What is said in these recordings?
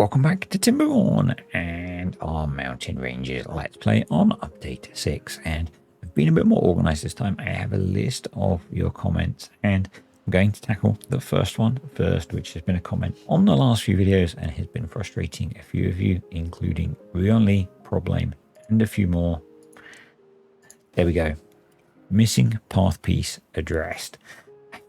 welcome back to Timberborn and our Mountain Ranges Let's Play on Update 6. And I've been a bit more organised this time. I have a list of your comments and I'm going to tackle the first one first, which has been a comment on the last few videos and has been frustrating a few of you, including Rionli, Problem, and a few more. There we go. Missing path piece addressed.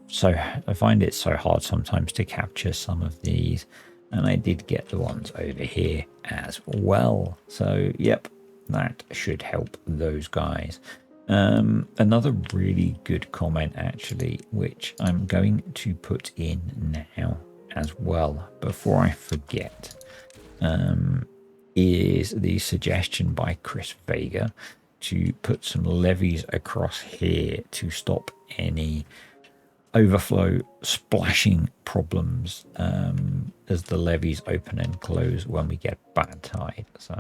So I find it so hard sometimes to capture some of these. And I did get the ones over here as well. So, yep, that should help those guys. Another really good comment, actually, which I'm going to put in now as well, before I forget, is the suggestion by Chris Vega to put some levees across here to stop any overflow splashing problems as the levees open and close when we get bad tide. So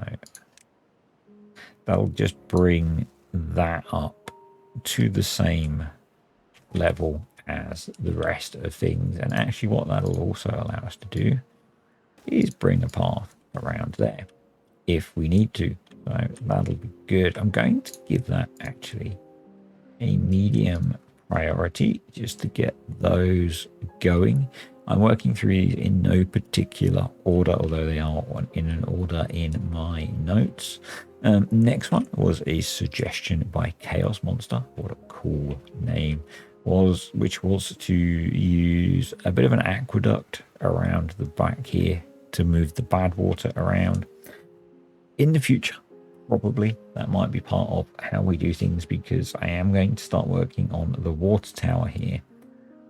that'll just bring that up to the same level as the rest of things. And actually what that'll also allow us to do is bring a path around there if we need to. So that'll be good. I'm going to give that actually a medium priority just to get those going. I'm working through these in no particular order, although they are in an order in my notes. Next one was a suggestion by Chaos Monster. What a cool name. Which was to use a bit of an aqueduct around the back here to move the bad water around. In the future, probably that might be part of how we do things, because I am going to start working on the water tower here,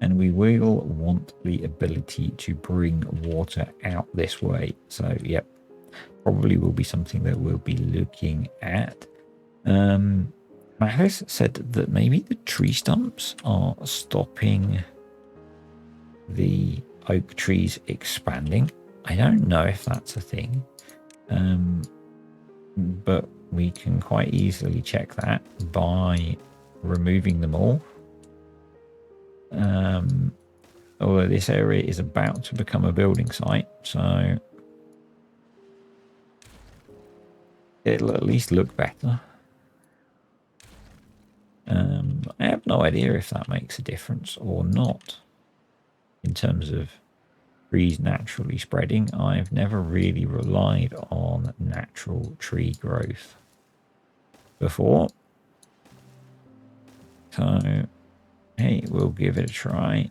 and we will want the ability to bring water out this way. So yep, probably will be something that we'll be looking at. Mathis said that maybe the tree stumps are stopping the oak trees expanding. I don't know if that's a thing. But we can quite easily check that by removing them all. Although this area is about to become a building site, so it'll at least look better. I have no idea if that makes a difference or not in terms of trees naturally spreading. I've never really relied on natural tree growth before, so hey, we'll give it a try.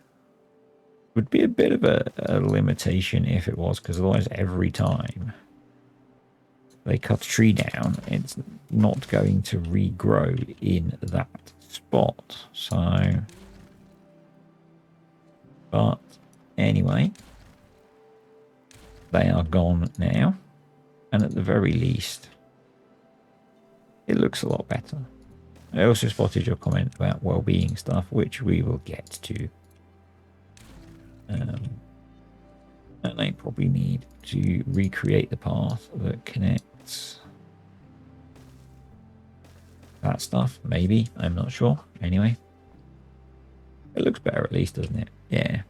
Would be a bit of a limitation if it was, because otherwise every time they cut a tree down, it's not going to regrow in that spot. So, but anyway, they are gone now, and at the very least it looks a lot better. I also spotted your comment about well-being stuff, which we will get to, and I probably need to recreate the path that connects that stuff. Maybe, I'm not sure. Anyway, it looks better at least, doesn't it? Yeah.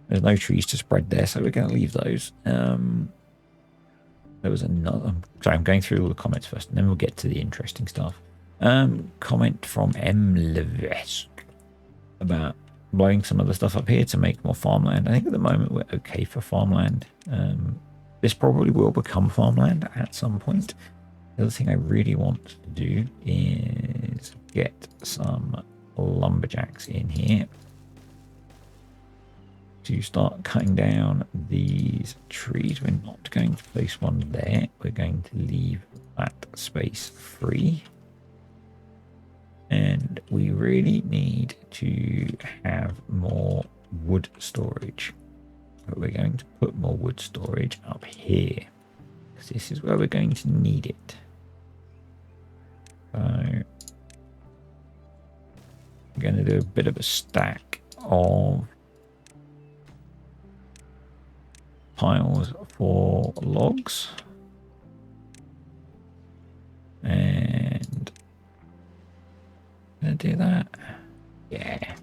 There's no trees to spread there, so we're going to leave those. There was another... Sorry, I'm going through all the comments first, and then we'll get to the interesting stuff. Comment from M. Levesque about blowing some of the stuff up here to make more farmland. I think at the moment we're okay for farmland. This probably will become farmland at some point. The other thing I really want to do is get some lumberjacks in here to start cutting down these trees. We're not going to place one there. We're going to leave that space free. And we really need to have more wood storage. But we're going to put more wood storage up here, because this is where we're going to need it. So I'm going to do a bit of a stack of piles for logs, and I'm gonna do that. Yeah,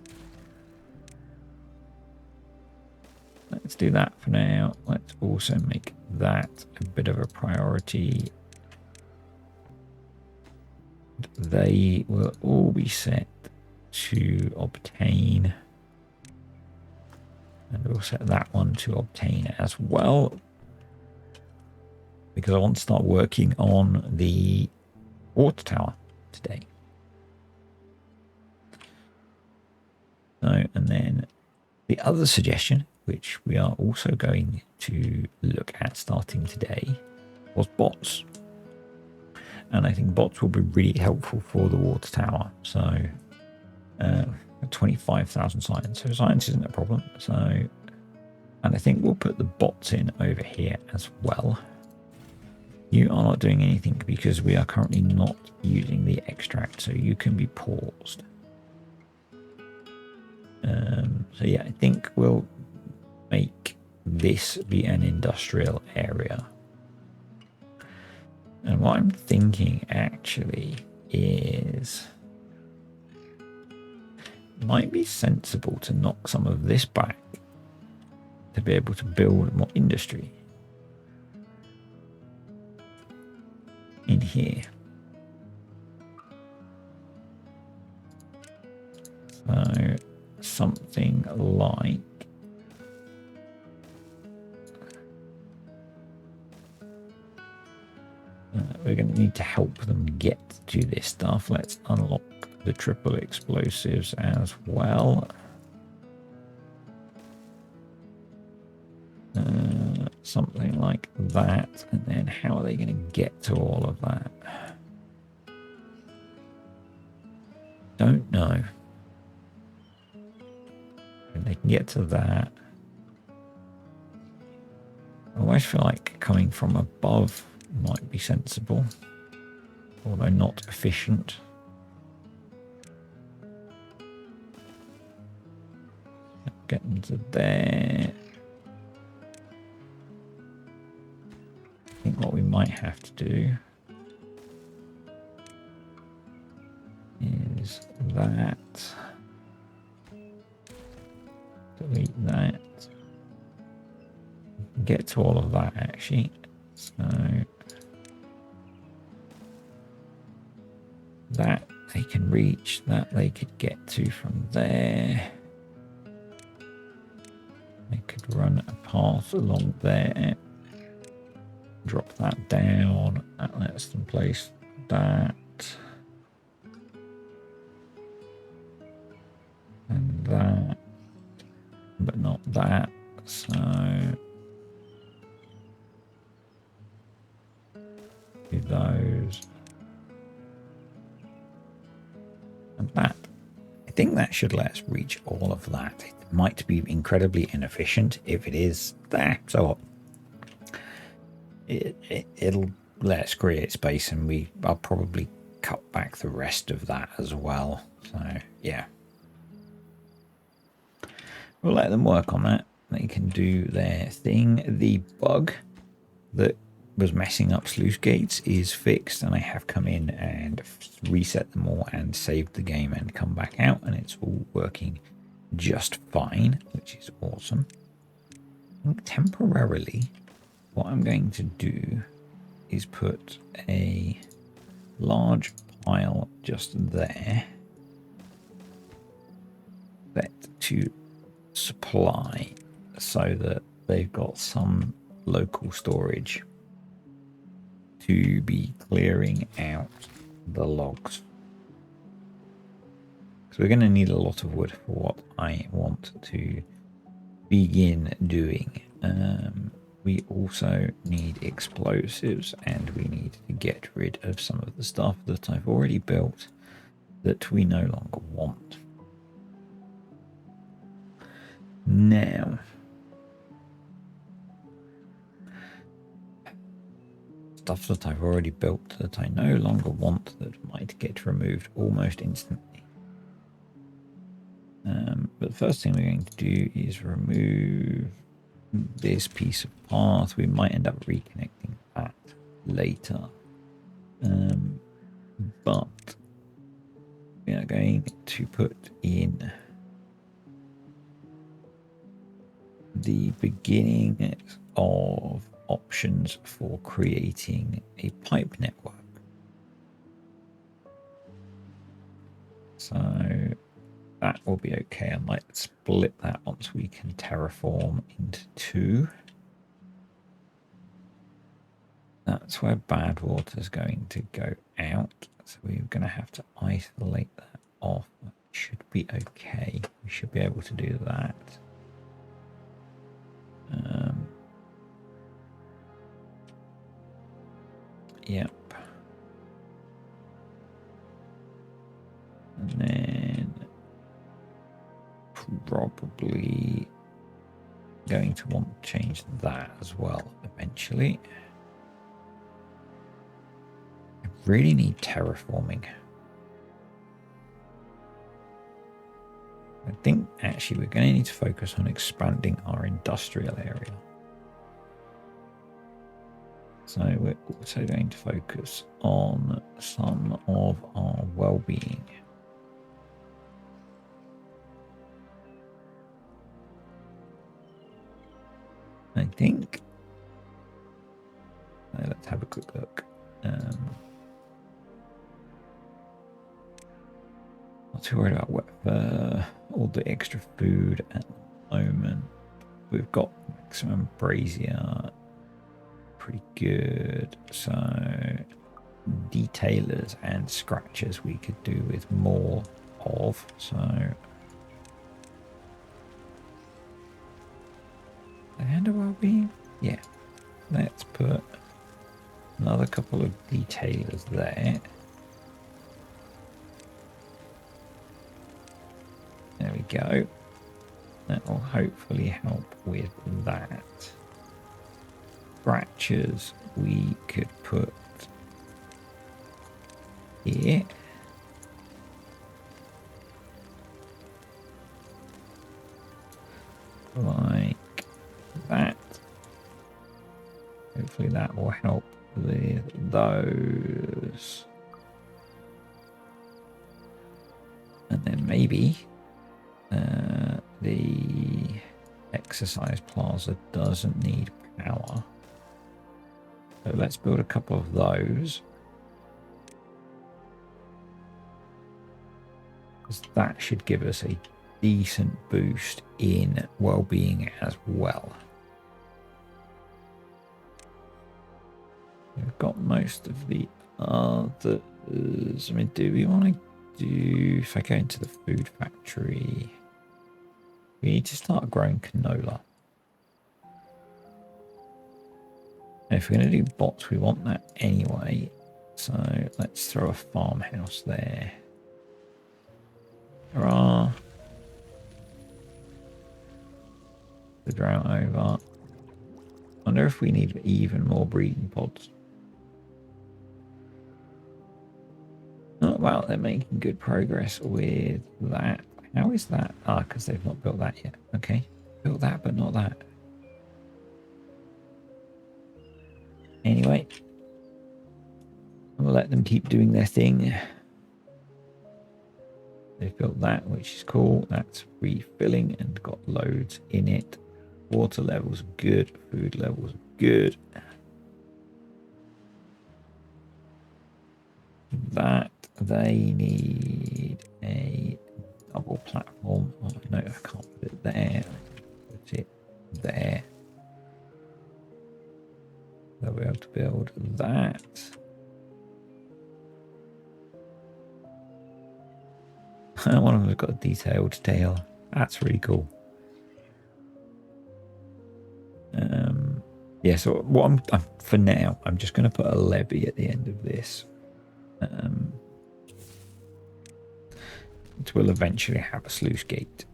let's do that for now. Let's also make that a bit of a priority. They will all be set to obtain, and we'll set that one to obtain as well, because I want to start working on the water tower today. So, and then the other suggestion, which we are also going to look at starting today, was bots. And I think bots will be really helpful for the water tower. So 25,000 science. So science isn't a problem. So, and I think we'll put the bots in over here as well. You are not doing anything because we are currently not using the extract, so you can be paused. So yeah, I think we'll make this be an industrial area. And what I'm thinking actually is it might be sensible to knock some of this back to be able to build more industry in here. So something like we're going to need to help them get to this stuff. Let's unlock the triple explosives as well. Something like that. And then how are they going to get to all of that? Don't know. And they can get to that. I always feel like coming from above might be sensible, although not efficient. Get them to there. I think what we might have to do is that. Delete that. Get to all of that actually. So that they can reach, that they could get to from there. They could run a path along there. Drop that down. That lets them place that. And that. But not that. So do those. And that. I think that should let us reach all of that. It might be incredibly inefficient. If it is, there. So it'll let us create space, and I'll probably cut back the rest of that as well. So yeah, we'll let them work on that. They can do their thing. The bug that was messing up sluice gates is fixed, and I have come in and reset them all and saved the game and come back out, and it's all working just fine, which is awesome. I think temporarily what I'm going to do is put a large pile just there set to supply, so that they've got some local storage to be clearing out the logs. So we're going to need a lot of wood for what I want to begin doing. We also need explosives, and we need to get rid of some of the stuff that I've already built that we no longer want. Now, stuff that I've already built that I no longer want that might get removed almost instantly. But the first thing we're going to do is remove this piece of path. We might end up reconnecting that later. But we are going to put in the beginning of options for creating a pipe network. So that will be okay. I might split that once we can terraform into 2. That's where bad water is going to go out. So we're going to have to isolate that off. It should be okay. We should be able to do that. Yep. And then probably going to want to change that as well eventually. I really need terraforming. I think actually we're going to need to focus on expanding our industrial area. So we're also going to focus on some of our well-being. I think, let's have a quick look. Not too worried about all the extra food at the moment. We've got maximum brazier, pretty good. So detailers and scratchers we could do with more of. So and a well-being, yeah. Let's put another couple of detailers there. There we go. That will hopefully help with that. Scratchers we could put here. Like that. Hopefully that will help with those. And then maybe the exercise plaza doesn't need power. So let's build a couple of those. Because that should give us a decent boost in well-being as well. We've got most of the others. I mean, do we want to do... If I go into the food factory, we need to start growing canola. And if we're going to do bots, we want that anyway. So let's throw a farmhouse there. Hurrah. The drought over. Wonder if we need even more breeding pods. Oh, wow, they're making good progress with that. How is that? Ah, because they've not built that yet. Okay. Built that, but not that. Anyway. We'll let them keep doing their thing. They've built that, which is cool. That's refilling and got loads in it. Water levels good. Food levels good. That they need a double platform. Oh, no, I can't put it there. Put it there. They'll be able to build that. One of them has got a detailed tail. That's really cool. Yeah, so what I'm for now, I'm just going to put a levee at the end of this. It will eventually have a sluice gate,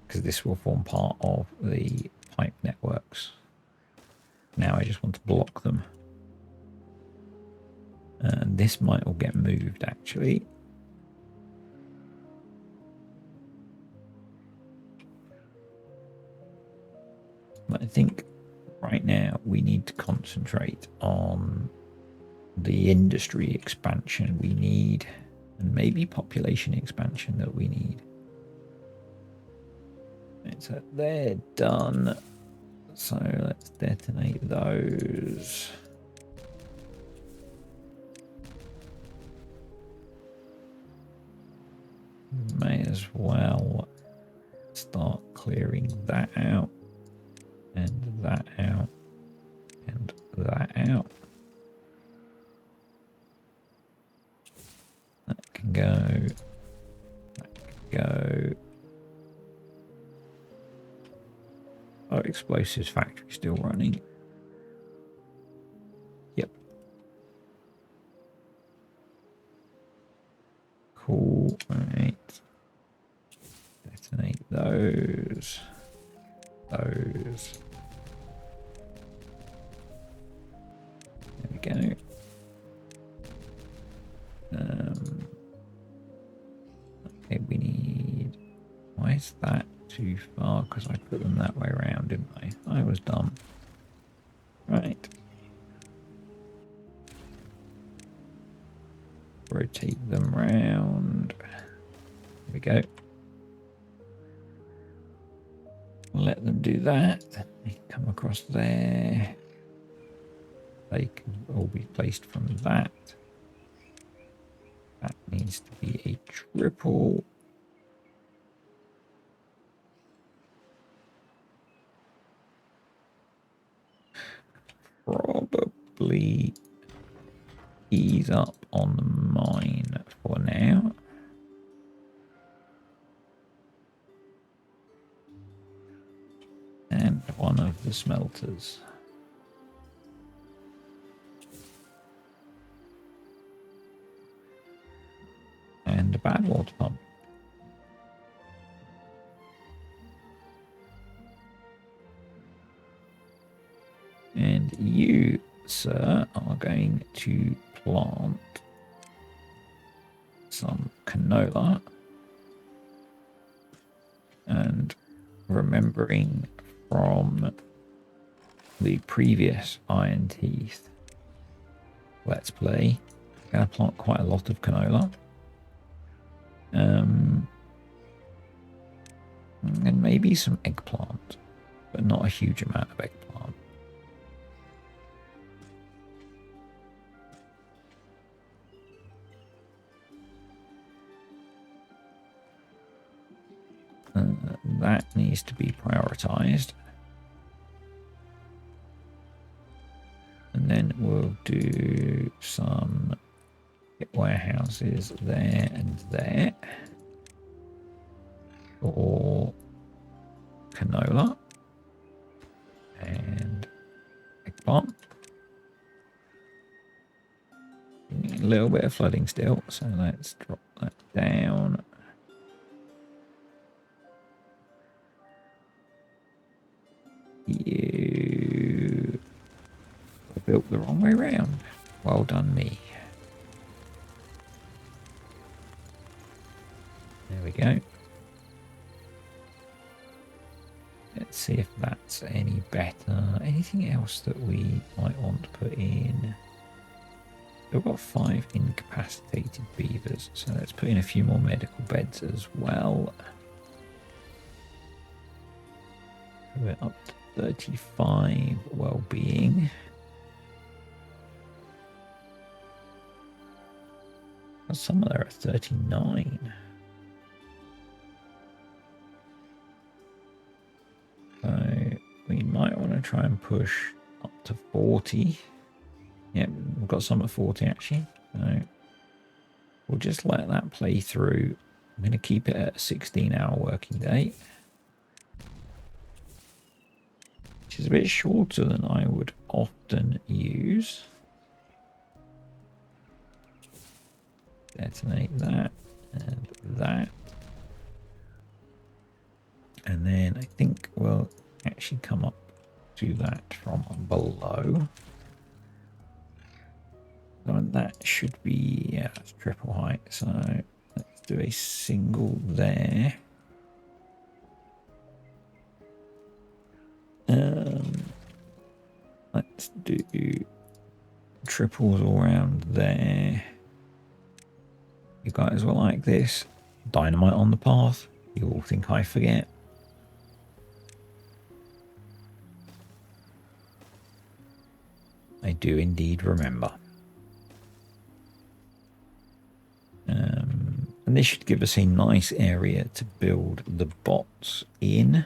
because this will form part of the pipe networks. Now I just want to block them. And this might all get moved, actually. But I think right now we need to concentrate on the industry expansion we need, and maybe population expansion that we need. Right, so they're done. So let's detonate those. May as well start clearing that out and that out and that out. That can go. That can go. Oh, explosives factory still running. Yep. Cool. Right. Detonate those. Those. There we go. Okay, we need. Why is that too far? Because I put them that way around, didn't I? I was dumb. Right. Rotate them round. There we go. Let them do that. They come across there. They can all be placed from that. That needs to be a triple. Probably ease up on the mine for now. And one of the smelters. And a bad water pump. And you, sir, are going to plant some canola. And remembering from the previous Iron Teeth Let's Play, I'm going to plant quite a lot of canola. And maybe some eggplant, but not a huge amount of eggplant. That needs to be prioritized. And then we'll do some warehouses there and there for canola and eggplant. A little bit of flooding still, so let's drop that down. You built the wrong way round. Well done, me. There we go. Let's see if that's any better. Anything else that we might want to put in? We've got 5 incapacitated beavers, so let's put in a few more medical beds as well. We're up to 35 well-being. Some of them are 39. So we might want to try and push up to 40. Yeah, we've got some at 40 actually. So we'll just let that play through. I'm going to keep it at a 16-hour working day, which is a bit shorter than I would often use. Detonate that and that. And then I think we'll actually come up to that from below. And that should be, yeah, it's triple height. So let's do a single there. Let's do triples all around there. You guys will like this. Dynamite on the path. You all think I forget. I do indeed remember. And this should give us a nice area to build the bots in.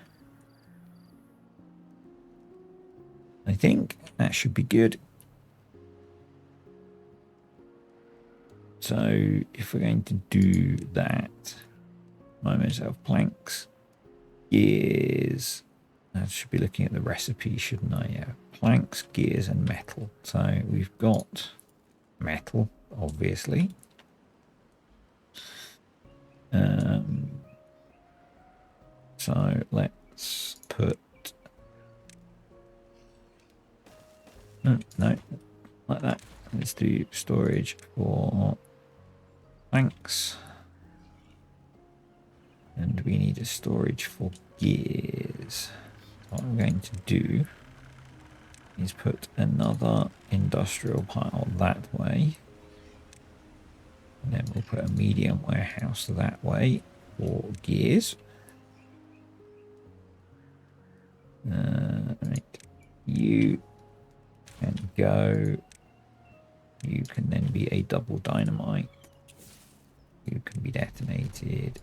I think that should be good. So if we're going to do that, I myself planks, gears. I should be looking at the recipe, shouldn't I? Yeah, planks, gears, and metal. So we've got metal, obviously. So let's put no, like that. Let's do storage for planks, and we need a storage for gears. What I'm going to do is put another industrial pile that way, and then we'll put a medium warehouse that way for gears. Right, you can go. You can then be a double dynamite. You can be detonated.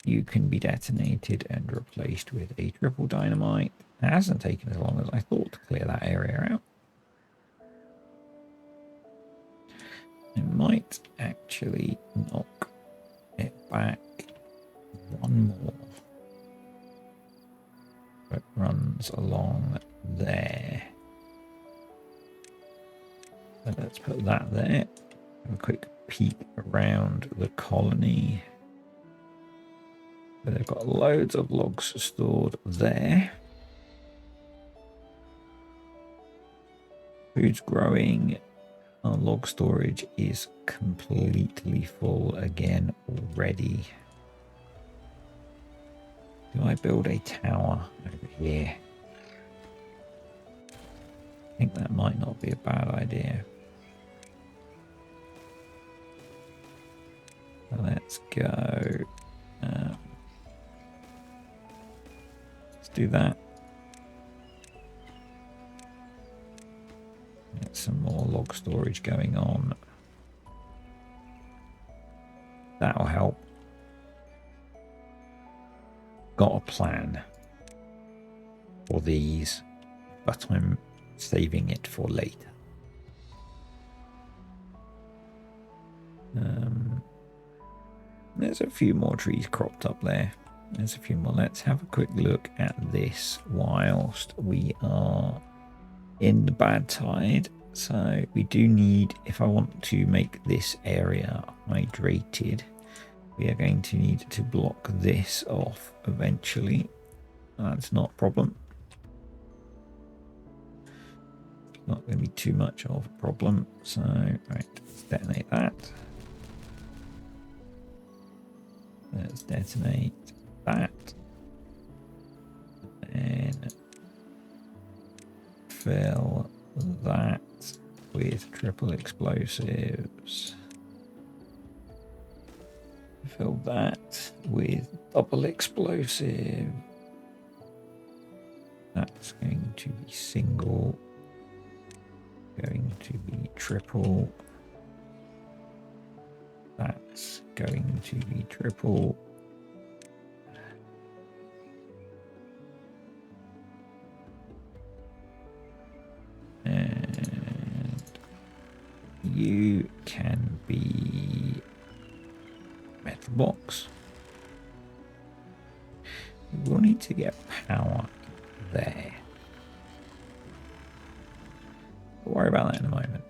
You can be detonated and replaced with a triple dynamite. It hasn't taken as long as I thought to clear that area out. I might actually knock it back one more. It runs along there. So let's put that there. Have a quick peek around the colony. So they've got loads of logs stored there. Food's growing. Our log storage is completely full again already. Do I build a tower over here? I think that might not be a bad idea. So let's go. Let's do that. Get some more log storage going on. That'll help. Got a plan for these, but I'm saving it for later. There's a few more trees cropped up there. There's a few more. Let's have a quick look at this whilst we are in the bad tide. So we do need, if I want to make this area hydrated, we are going to need to block this off eventually. That's not a problem. Not going to be too much of a problem. So, right, let's detonate that. Let's detonate that. And fill that with triple explosives. Fill that with double explosive. That's going to be single. Going to be triple. That's going to be triple. And you can be metal box. We'll need to get power there. Don't worry about that in a moment.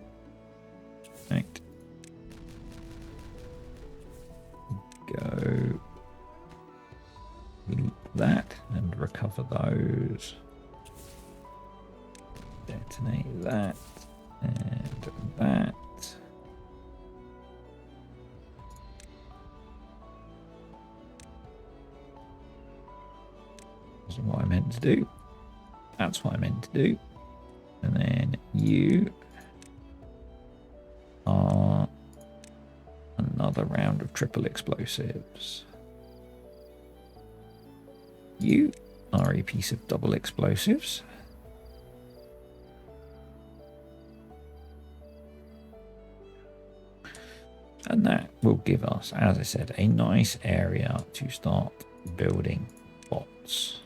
Right. Go loot that and recover those. Detonate that and that. That's what I meant to do. That's what I meant to do. And then you are another round of triple explosives. You are a piece of double explosives. will give us, as I said, a nice area to start building bots.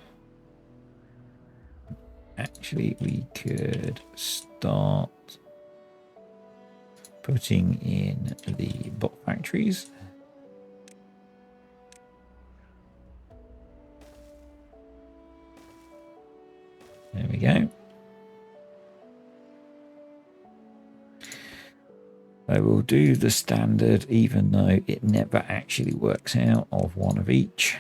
Actually, we could start putting in the bot factories. There we go. I will do the standard, even though it never actually works out, of one of each.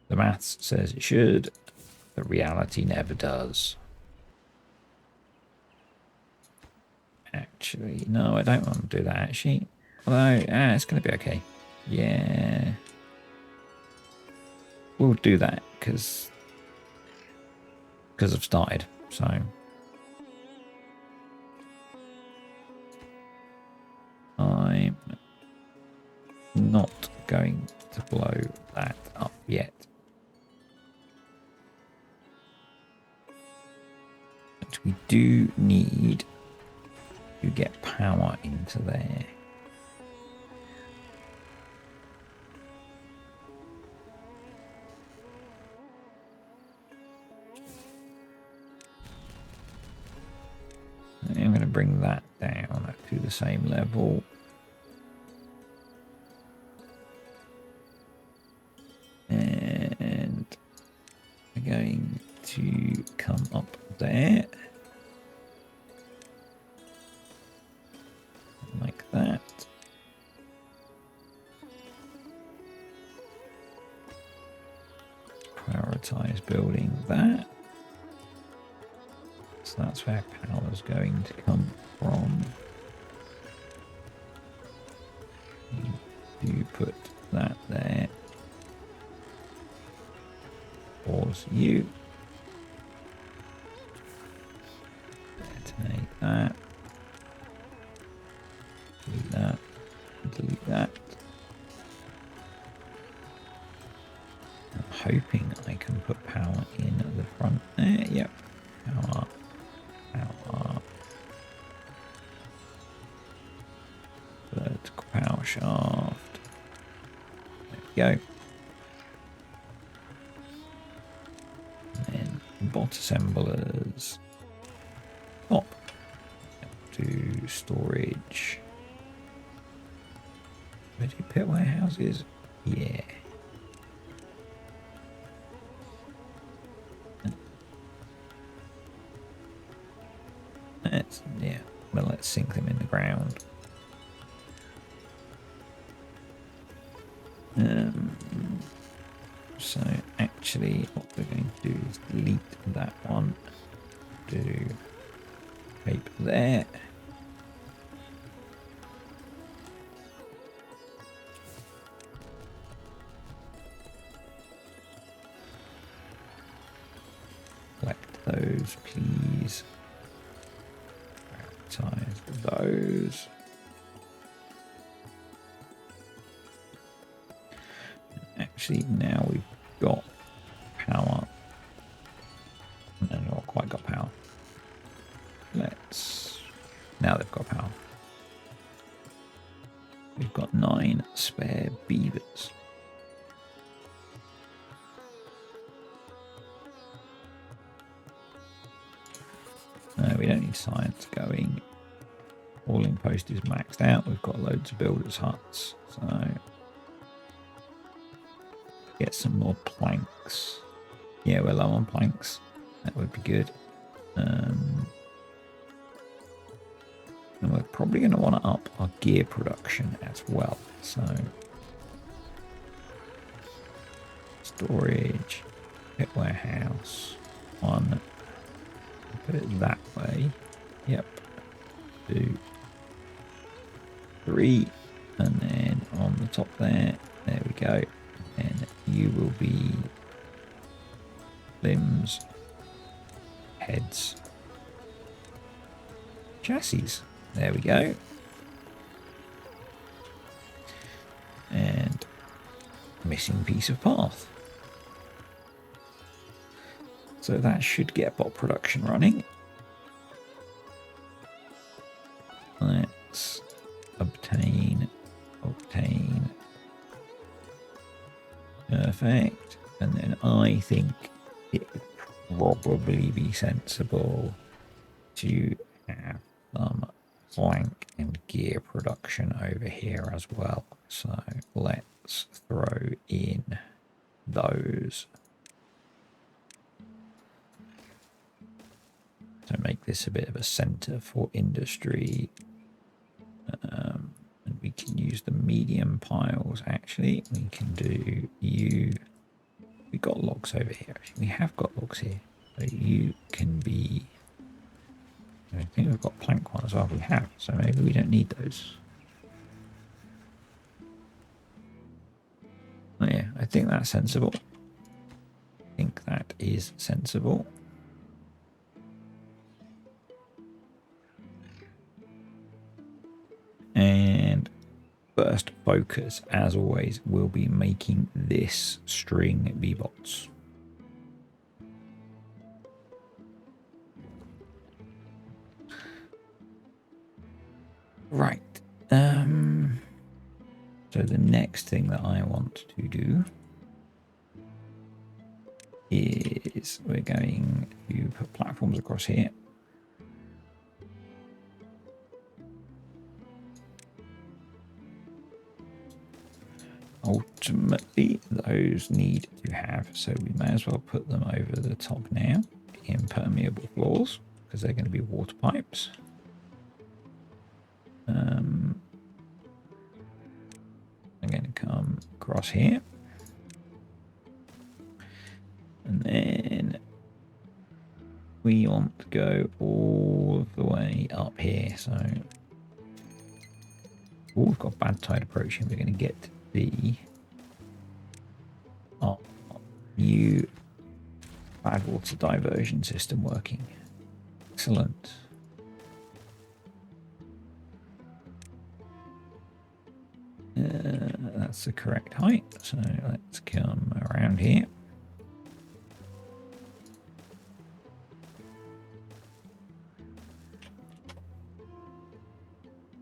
The maths says it should, but reality never does. Actually, no, I don't want to do that, actually. Although, it's going to be okay. Yeah. We'll do that, because I've started, so... I'm not going to blow that up yet. But we do need to get power into there. I'm going to bring that down to the same level. And we're going to come up there. Like that. Prioritize building that. So that's where power is going to come from. You put that there. Pause you. Detonate that. Delete that. Delete that. I'm hoping I can put power in at the front there. Yep. Power. Power. Vertical power shaft. There we go. Bot assemblers. Pop. To storage. Where do pit warehouses? Yeah. Let's sink them in the ground. So actually what we're going to do is delete that one. Do tape there. Collect those, please. Prioritize those. Actually, now we've got power. No, not quite got power. Now they've got power. We've got 9 spare beavers. No, we don't need science going. Hauling post is maxed out. We've got loads of builders' huts. So get some more planks. Yeah, we're low on planks. That would be good. And we're probably going to want to up our gear production as well. So storage, pit warehouse, 1. Put it that way. Yep. 2, 3, and then on the top there we go. And you will be limbs, heads, chassis. There we go. And missing piece of path. So that should get bot production running. Perfect. And then I think it would probably be sensible to have some plank and gear production over here as well. So let's throw in those. So make this a bit of a center for industry. And we can use the medium piles. Actually, we can do you. We got logs over here. Actually, we have got logs here. So you can be. I think we've got plank one as well. We have. So maybe we don't need those. Oh, yeah, I think that's sensible. I think that is sensible. And first focus, as always, will be making this string B-bots. Right. So the next thing that I want to do is we're going to put platforms across here. Ultimately, those need to have, so we may as well put them over the top now, impermeable floors, because they're going to be water pipes. I'm going to come across here. And then we want to go all the way up here. So we've got bad tide approaching. We're going to get the new bad water diversion system working. Excellent. That's the correct height. So let's come around here.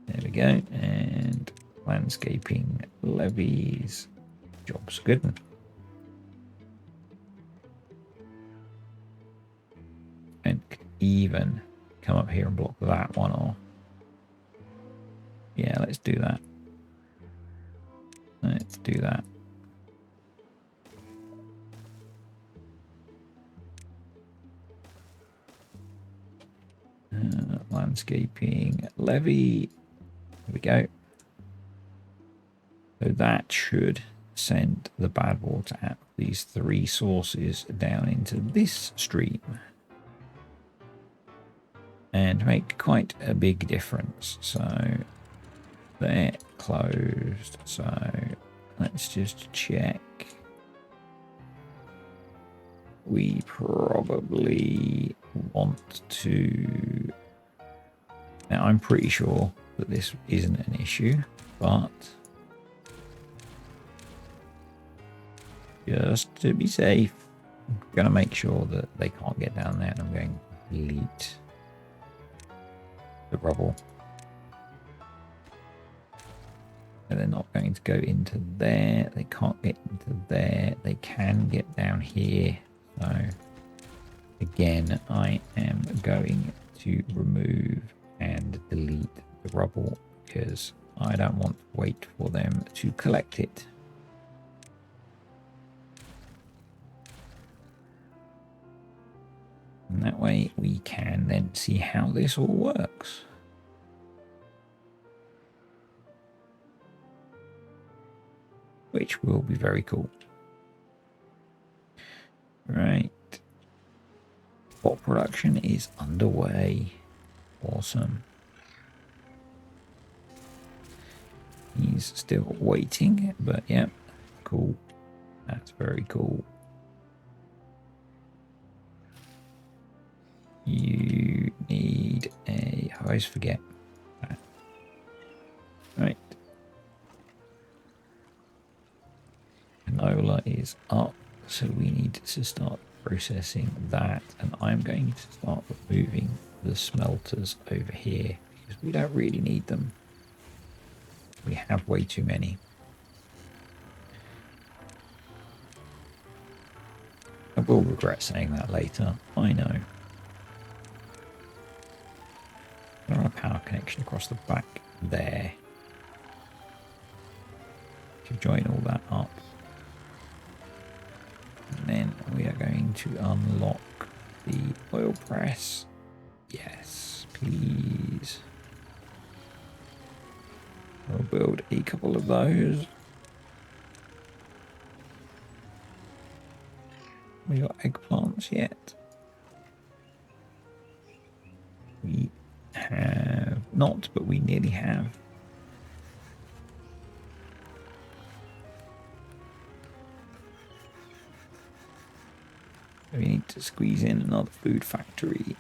There we go. And landscaping levies. Job's good. And even come up here and block that one off. Yeah, let's do that. Let's do that. Landscaping levy. There we go. So that should send the bad water at these three sources down into this stream and make quite a big difference. So they're closed. So let's just check. We probably want to... Now, I'm pretty sure that this isn't an issue, but just to be safe, I'm going to make sure that they can't get down there, and I'm going to delete the rubble. And they're not going to go into there. They can't get into there. They can get down here. So again, I am going to remove and delete the rubble because I don't want to wait for them to collect it. And that way we can then see how this all works. Which will be very cool. Right. Bot production is underway. Awesome. He's still waiting, but yeah, cool. That's very cool. You need a... I always forget that. Right. Canola is up, so we need to start processing that. And I'm going to start removing the smelters over here because we don't really need them. We have way too many. I will regret saying that later. I know. There are a power connection across the back there. To join all that up. And then we are going to unlock the oil press. Yes, please. We'll build a couple of those. We got eggplants yet? We have not, but we nearly have. We need to squeeze in another food factory.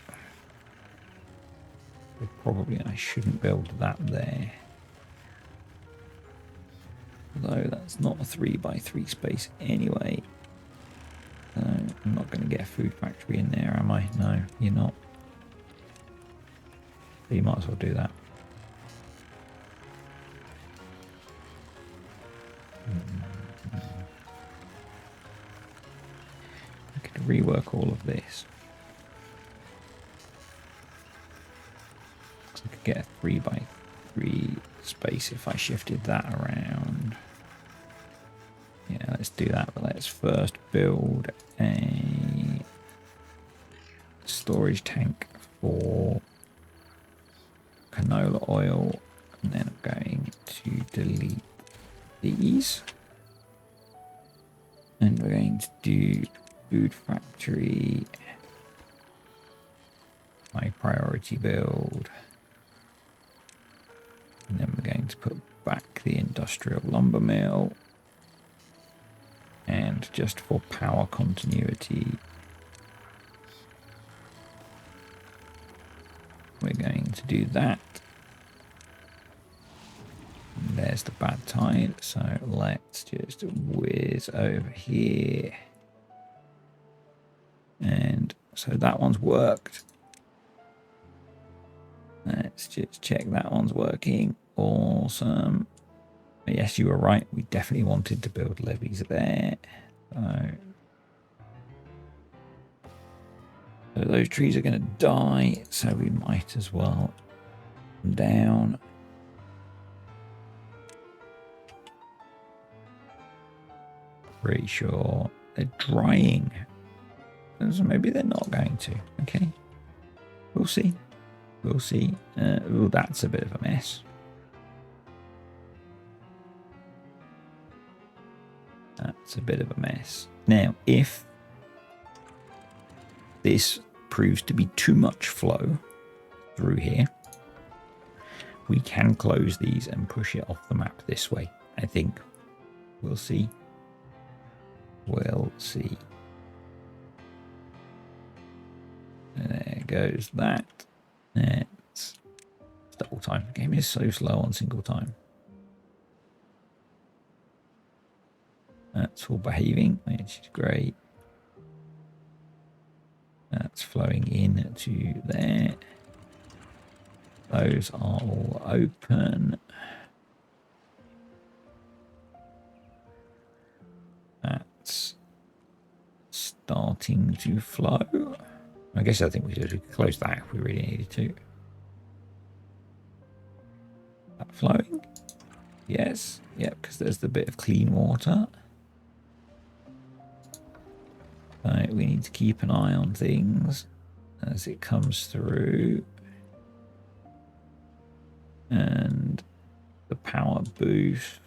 Probably I shouldn't build that there. Although that's not a 3x3 space anyway. So I'm not going to get a food factory in there, am I? No, you're not. So you might as well do that. I could rework all of this. So I could get a 3x3 space if I shifted that around. Yeah, let's do that, but let's first build a storage tank for canola oil, and then I'm going to delete these. And we're going to do food factory, high priority build. And then we're going to put back the industrial lumber mill. And just for power continuity, we're going to do that. And there's the bad tide, so let's just whiz over here. And so that one's worked. Let's just check that one's working. Awesome. Yes, you were right. We definitely wanted to build levees there. So those trees are going to die, so we might as well down. Pretty sure they're drying. So maybe they're not going to. Okay. We'll see. We'll see. Oh, that's a bit of a mess. That's a bit of a mess. Now, if this proves to be too much flow through here, we can close these and push it off the map this way, I think. We'll see. We'll see. There goes that. It's double time. The game is so slow on single time. That's all behaving, which is great. That's flowing into there. Those are all open. That's starting to flow. I guess I think we could close that if we really needed to. That flowing? Yes. Yep, because there's the bit of clean water. So we need to keep an eye on things as it comes through. And the power boost.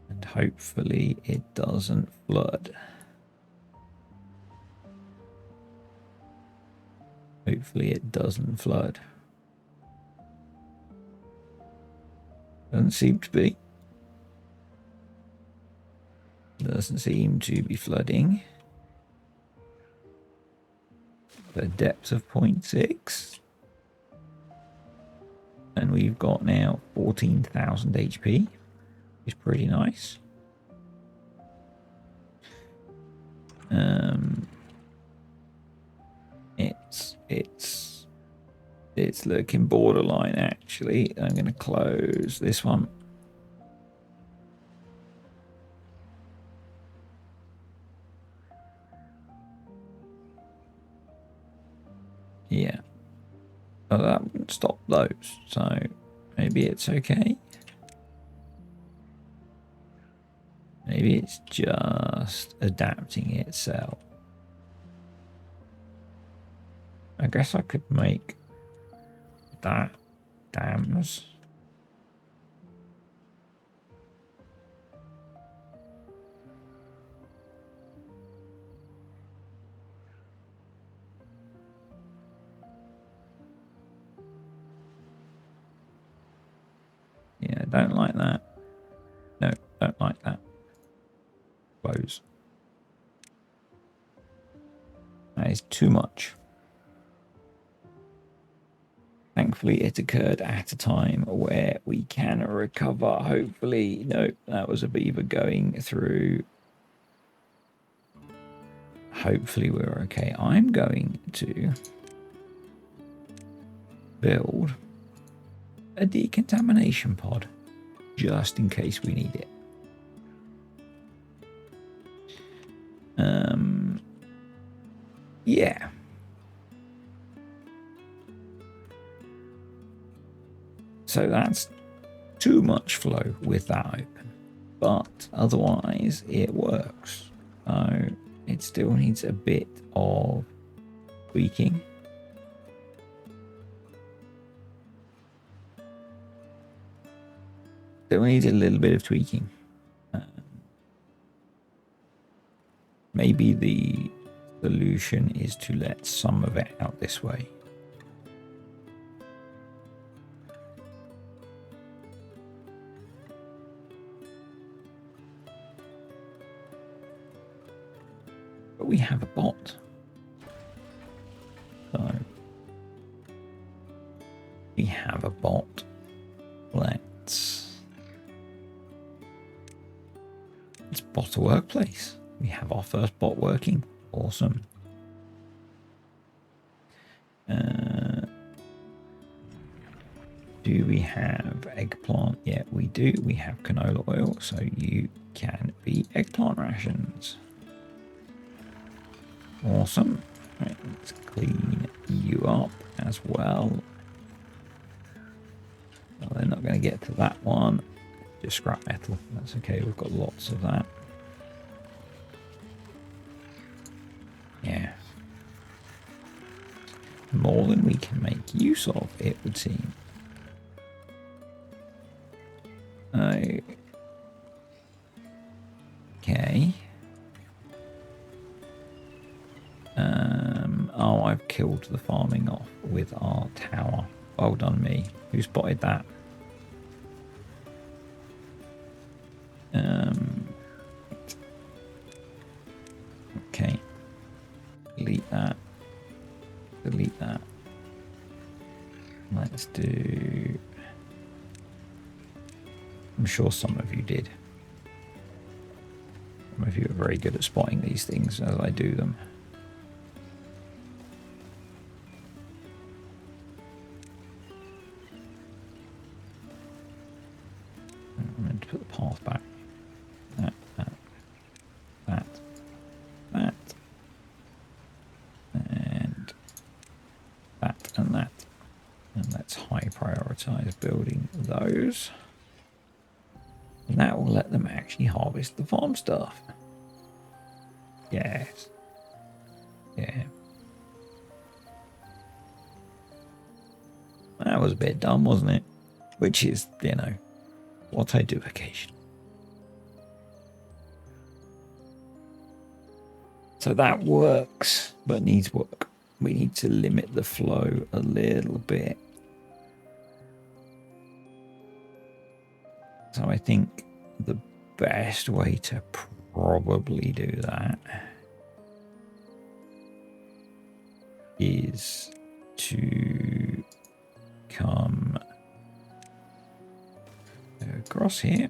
And hopefully it doesn't flood. Hopefully it doesn't flood. Doesn't seem to be. Doesn't seem to be flooding. A depth of 0.6. And we've got now 14,000 HP, which is pretty nice. It's looking borderline actually. I'm going to close this one. Oh, that wouldn't stop those, so maybe it's okay. Maybe it's just adapting itself. I guess I could make that dams. Yeah, don't like that. No, don't like that. Close. That is too much. Thankfully, it occurred at a time where we can recover. Hopefully, no, that was a beaver going through. Hopefully, we're okay. I'm going to build a decontamination pod just in case we need it. Yeah. So that's too much flow with that open, but otherwise it works. So it still needs a bit of tweaking. Still needs a little bit of tweaking. Maybe the solution is to let some of it out this way. But we have a bot. So we have a bot. Let's bot a workplace. We have our first bot working. Awesome. Do we have eggplant? Yeah, we do. We have canola oil, so you can be eggplant rations. Awesome. Right, let's clean you up as well. Well, they're not going to get to that one. Just scrap metal. That's okay. We've got lots of that. Yeah. More than we can make use of, it would seem. Okay. Oh, I've killed the farming off with our tower. Well done me. Who spotted that? Okay. Delete that. Delete that. Let's do... I'm sure some of you did. Some of you are very good at spotting these things as I do them. I'm going to put the path back. That. And that. And let's high prioritize building those. And that will let them actually harvest the farm stuff. Yes. Yeah. That was a bit dumb, wasn't it? Which is, you know, what I do occasionally. So that works, but needs work. We need to limit the flow a little bit. So I think the best way to probably do that is to come across here.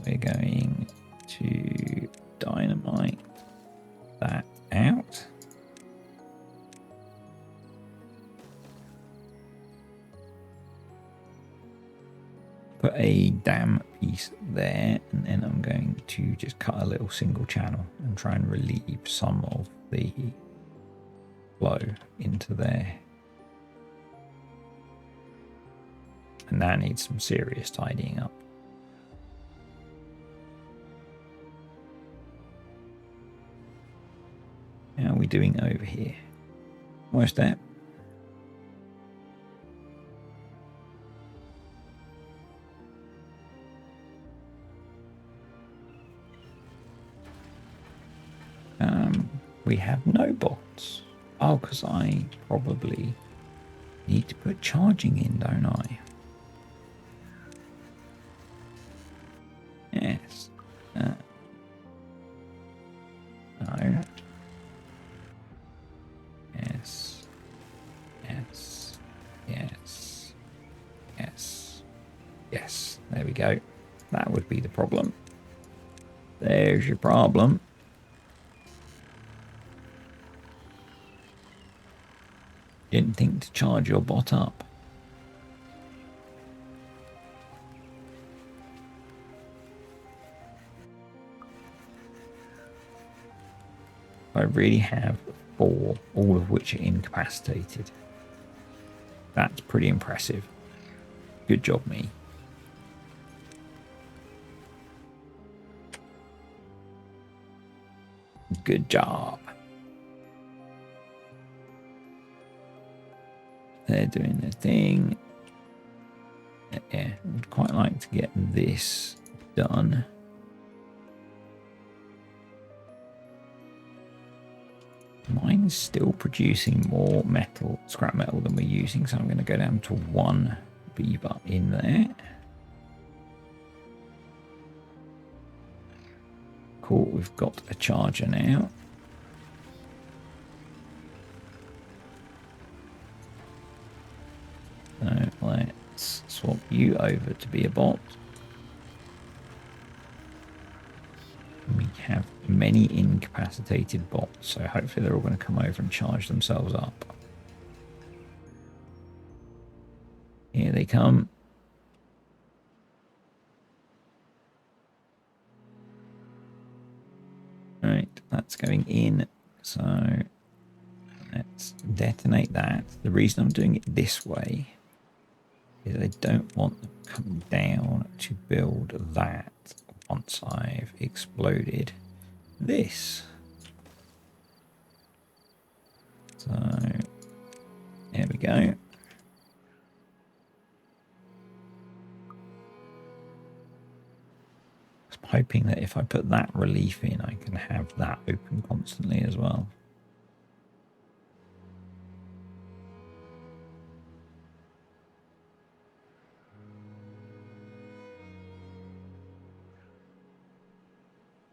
We're going to dynamite that out. Put a dam piece there, and then I'm going to just cut a little single channel and try and relieve some of the flow into there. And that needs some serious tidying up. How are we doing over here? Almost there. We have no bots. Oh, because I probably need to put charging in, don't I? Yes. No. Yes. Yes. Yes. Yes. Yes. There we go. That would be the problem. There's your problem. Didn't think to charge your bot up. I really have 4, all of which are incapacitated. That's pretty impressive. Good job, me. Good job. They're doing their thing. Yeah, I'd quite like to get this done. Mine is still producing more metal, scrap metal than we're using, so I'm going to go down to 1 beaver in there. Cool, we've got a charger now. So let's swap you over to be a bot. We have many incapacitated bots, so hopefully they're all going to come over and charge themselves up. Here they come. Right, that's going in. So let's detonate that. The reason I'm doing it this way is I don't want them coming down to build that once I've exploded this. So there we go. I was hoping that if I put that relief in, I can have that open constantly as well.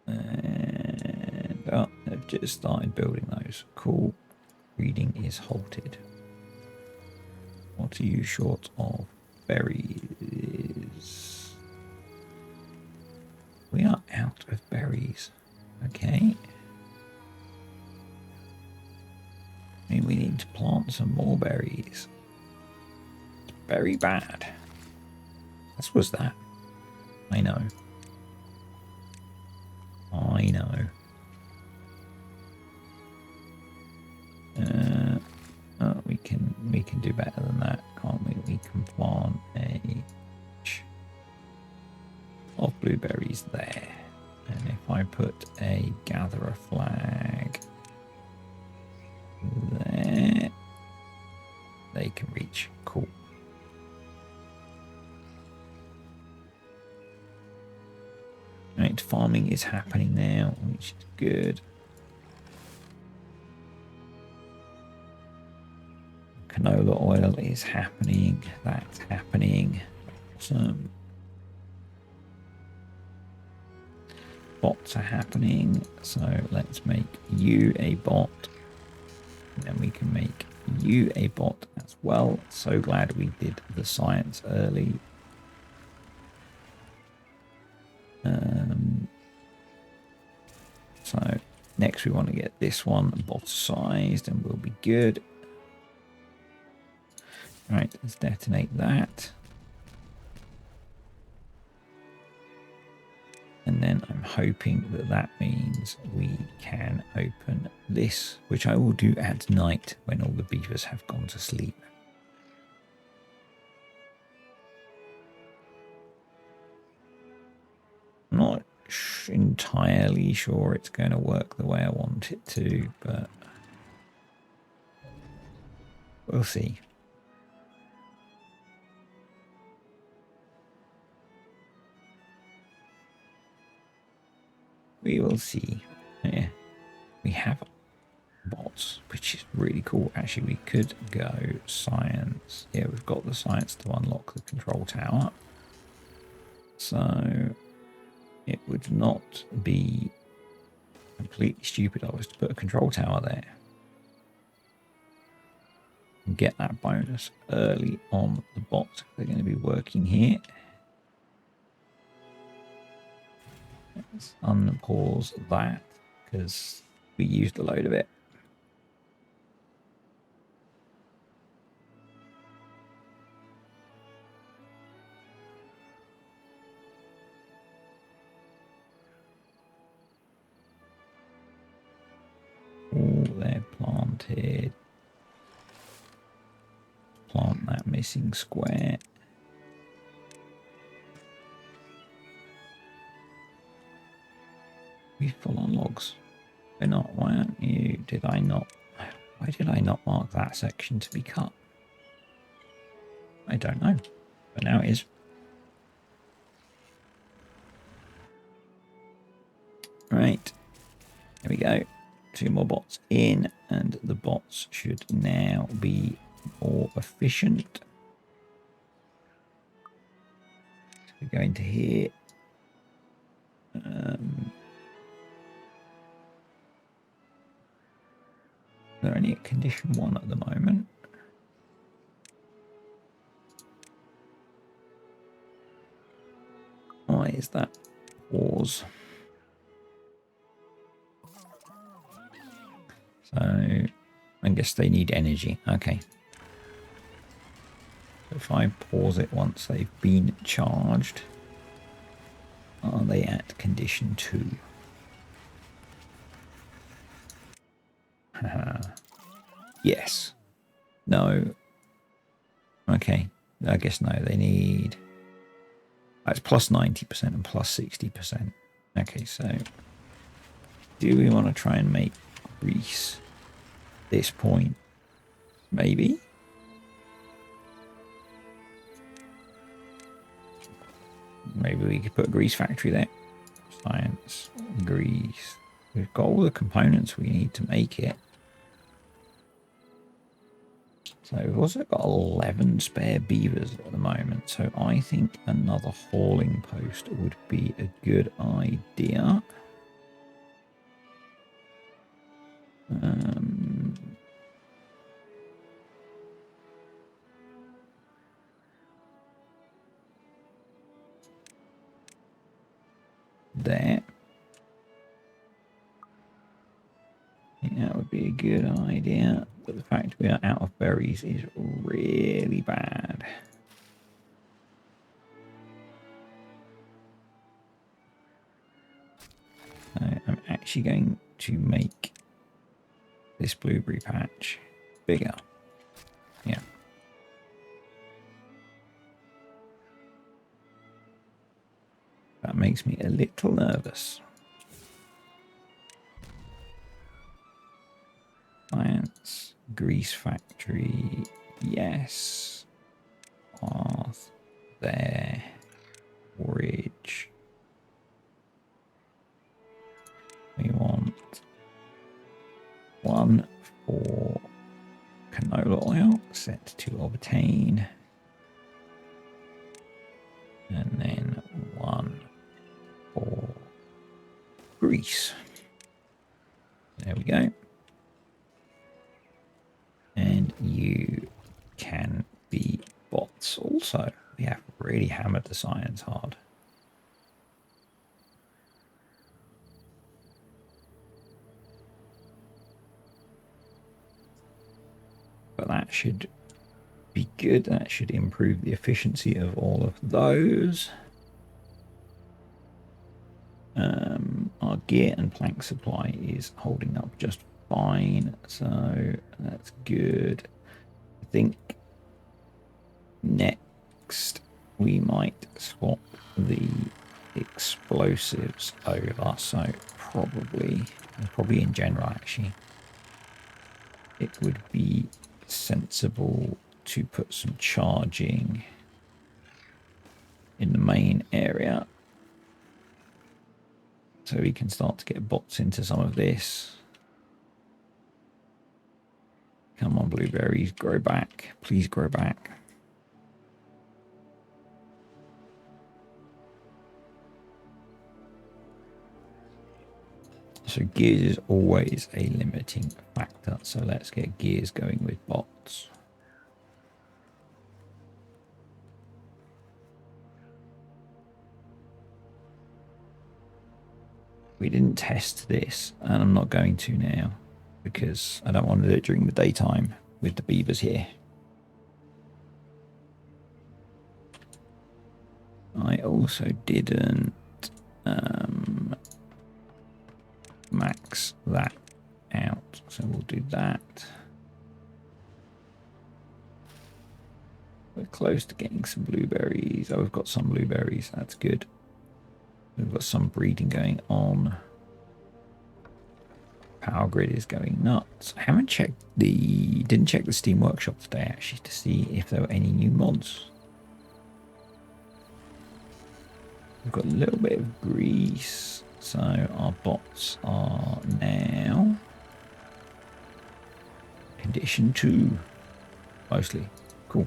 And oh, they've just started building those. Cool. Reading is halted. What are you short of? Berries. We are out of berries. Okay. I mean, we need to plant some more berries. It's very bad. What was that? I know. I know. We can do better than that, can't we? We can plant a of blueberries there, and if I put a gatherer flag there, they can reach. Cool. Right, farming is happening now, which is good. Canola oil is happening. That's happening. Some bots are happening. So let's make you a bot. And then we can make you a bot as well. So glad we did the science early. So next we want to get this one bot sized and we'll be good. Right, let's detonate that. And then I'm hoping that that means we can open this, which I will do at night when all the beavers have gone to sleep. I'm not entirely sure it's going to work the way I want it to, but we'll see. We will see. Yeah, we have bots, which is really cool. Actually, we could go science. Yeah, we've got the science to unlock the control tower. So it would not be completely stupid of us to put a control tower there and get that bonus early on the bots. They're going to be working here. Let's unpause that because we used a load of it. Oh, they're planted. Plant that missing square. We full on logs. They're not. Why aren't you? Did I not? Why did I not mark that section to be cut? I don't know. But now it is. Right. There we go. 2 more bots in, and the bots should now be more efficient. So we go into here. They're only at condition 1 at the moment. Why is that pause? So I guess they need energy. Okay. So if I pause it once they've been charged, are they at condition 2? Yes. No. Okay. I guess no. They need... That's plus 90% and plus 60%. Okay, so do we want to try and make Greece this point? Maybe. Maybe we could put a Grease factory there. Science, Grease. We've got all the components we need to make it. So we've also got 11 spare beavers at the moment. So I think another hauling post would be a good idea. There. I think that would be a good idea. But the fact we are out of berries is really bad. So I'm actually going to make this blueberry patch bigger. Yeah. That makes me a little nervous. Science, Grease factory, yes. Path there. Forage. We want 1 for canola oil, set to obtain. And then 1 for grease. There we go. And you can be bots also. We have really hammered the science hard. But that should be good. That should improve the efficiency of all of those. gear and plank supply is holding up just fine, so that's good. I think next we might swap the explosives over, so probably in general actually it would be sensible to put some charging in the main area so we can start to get bots into some of this. Come on, blueberries, grow back. Please grow back. So gears is always a limiting factor. So let's get gears going with bots. We didn't test this, and I'm not going to now because I don't want to do it during the daytime with the beavers here. I also didn't max that out, so we'll do that. We're close to getting some blueberries. Oh, we've got some blueberries. That's good. We've got some breeding going on. Power grid is going nuts. I haven't checked didn't check the Steam Workshop today actually to see if there were any new mods. We've got a little bit of grease, so our bots are now condition 2 mostly. Cool.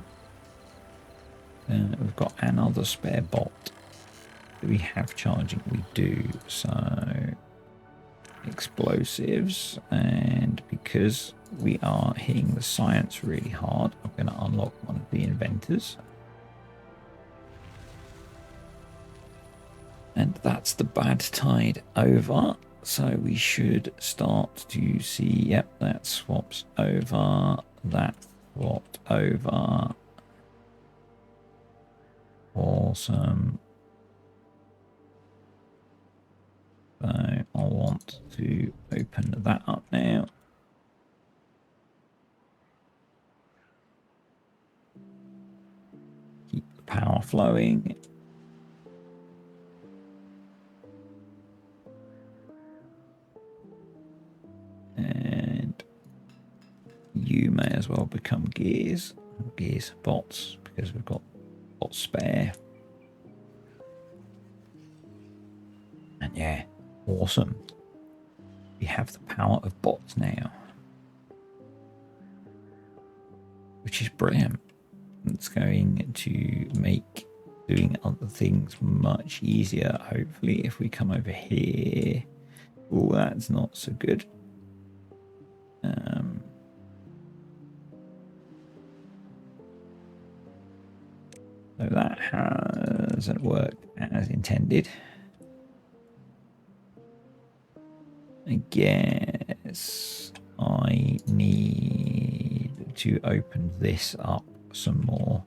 We've got another spare bot. Do we have charging? We do. So explosives, and because we are hitting the science really hard, I'm going to unlock one of the inventors. And that's the bad tide over. So we should start to see, yep, that swaps over, that swapped over. Awesome. So I want to open that up now. Keep the power flowing. And you may as well become gears bots, because we've got bots spare. And yeah, awesome. We have the power of bots now, which is brilliant. It's going to make doing other things much easier. Hopefully, if we come over here, oh, that's not so good. So that hasn't worked as intended. I guess I need to open this up some more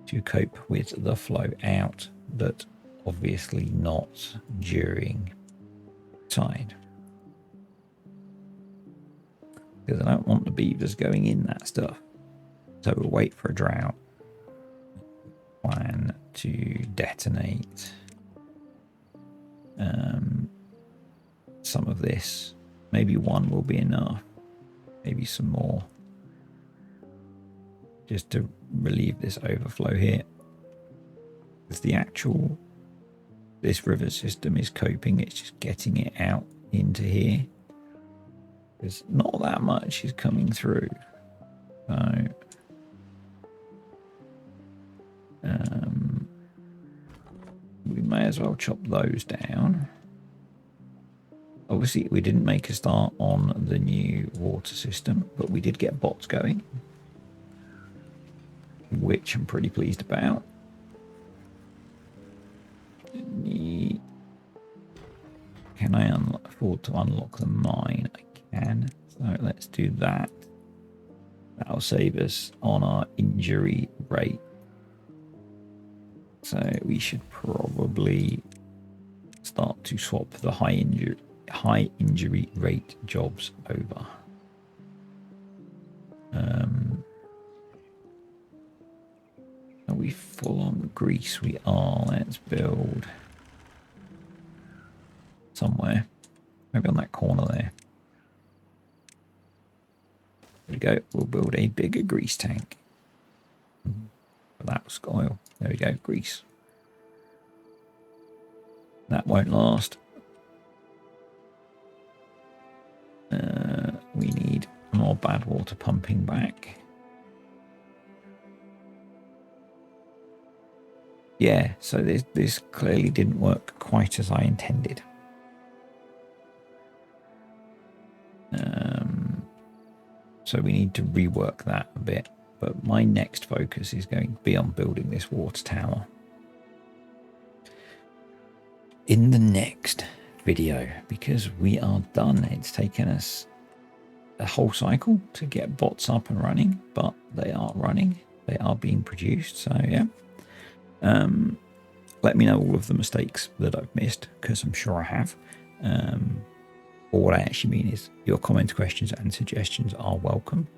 to cope with the flow out, but obviously not during tide. Because I don't want the beavers going in that stuff. So we'll wait for a drought. Plan to detonate some of this. Maybe one will be enough. Maybe some more. Just to relieve this overflow here. Because this river system is coping. It's just getting it out into here. There's not that much is coming through. So we may as well chop those down. Obviously, we didn't make a start on the new water system, but we did get bots going, which I'm pretty pleased about. Can I afford to unlock the mine? I can. So let's do that. That'll save us on our injury rate. So we should probably start to swap the high high injury rate jobs over. Are we full on grease? We are. Let's build somewhere. Maybe on that corner there. There we go. We'll build a bigger grease tank. But that was oil. There we go. Grease. That won't last. We need more bad water pumping back. Yeah, so this clearly didn't work quite as I intended. So we need to rework that a bit. But my next focus is going to be on building this water tower. In the next video, because we are done. It's taken us a whole cycle to get bots up and running, but they are running. They are being produced. So yeah. Let me know all of the mistakes that I've missed, because I'm sure I have. Or what I actually mean is your comments, questions, and suggestions are welcome.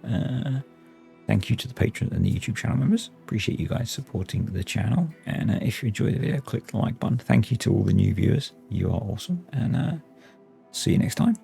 Thank you to the patrons and the YouTube channel members. Appreciate you guys supporting the channel. And if you enjoyed the video, click the like button. Thank you to all the new viewers. You are awesome. And see you next time.